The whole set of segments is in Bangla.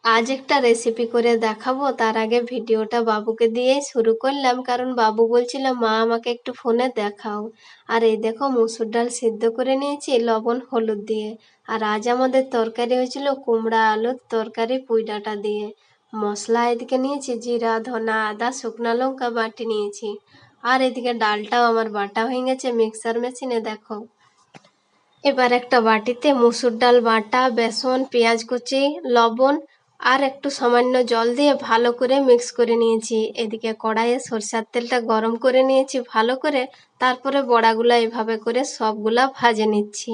আজ একটা রেসিপি করে দেখাবো, তার আগে ভিডিওটা বাবুকে দিয়েই শুরু করলাম, কারণ বাবু বলছিল মা আমাকে একটু ফোনে দেখাও। আর এই দেখো মুসুর ডাল সিদ্ধ করে নিয়েছি লবণ হলুদ দিয়ে। আর আজ আমাদের তরকারি হয়েছিল কুমড়া আলুর তরকারি পুঁই ডাঁটা দিয়ে। মশলা এদিকে নিয়েছি জিরা ধনা আদা শুকনো লঙ্কা বাটি নিয়েছি। আর এদিকে ডালটাও আমার বাটা হয়ে গেছে মিক্সার মেশিনে, দেখো। এবার একটা বাটিতে মুসুর ডাল বাটা, বেসন, পেঁয়াজ কুচি, লবণ আর একটু সামান্য জল দিয়ে ভালো করে মিক্স করে নিয়েছি। এদিকে কড়াইয়ে সরষের তেলটা গরম করে নিয়েছি ভালো করে। তারপরে বড়াগুলা এভাবে করে সবগুলা ভাজে নিচ্ছি।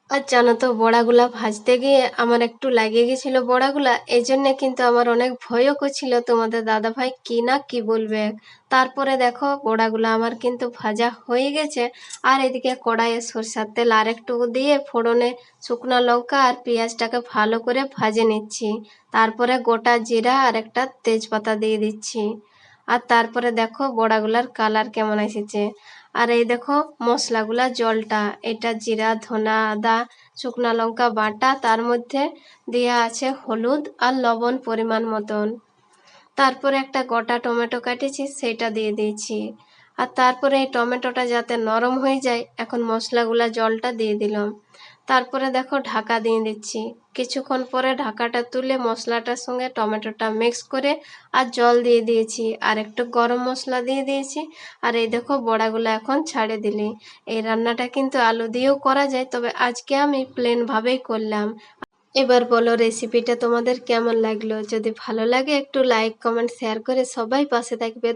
আর জানো তো, বড়াগুলা ভাজতে গিয়ে আমার একটু লাগিয়ে গেছিল বড়াগুলা, এই জন্য কিন্তু আমার অনেক ভয়ও করছিল তোমাদের দাদাভাই কি না কি বলবে। তারপরে দেখো বড়াগুলা আমার কিন্তু ভাজা হয়ে গেছে। আর এদিকে কড়াইয়ে সরষের তেল আর একটু দিয়ে ফোড়নে শুকনো লঙ্কা আর পেঁয়াজটাকে ভালো করে ভাজে নিচ্ছি। তারপরে গোটা জিরা আর একটা তেজপাতা দিয়ে দিচ্ছি। আর তারপরে দেখো বড়াগুলার কালার কেমন এসেছে। আর এই দেখো মশলাগুলা জলটা, এটা জিরা ধনা আদা শুকনা লঙ্কা বাটা, তার মধ্যে দেওয়া আছে হলুদ আর লবণ পরিমাণ মতন। তারপরে একটা গোটা টমেটো কাটেছি সেটা দিয়ে দিয়েছি। আর তারপরে এই টমেটোটা যাতে নরম হয়ে যায়, এখন মশলাগুলা জলটা দিয়ে দিলাম। তারপরে দেখো ঢাকা দিয়ে দিচ্ছি। কিছুক্ষণ পরে ঢাকাটা তুলে মশলাটার সঙ্গে টমেটোটা মিক্স করে আর জল দিয়ে দিয়েছি, আর একটু গরম মশলা দিয়ে দিয়েছি। আর এই দেখো বড়াগুলো এখন ছাড়ে দিলি। এই রান্নাটা কিন্তু আলু দিয়েও করা যায়, তবে আজকে আমি প্লেন ভাবেই করলাম। এবার বলো রেসিপিটা তোমাদের কেমন লাগলো। যদি ভালো লাগে একটু লাইক কমেন্ট শেয়ার করে সবাই পাশে থাকবে।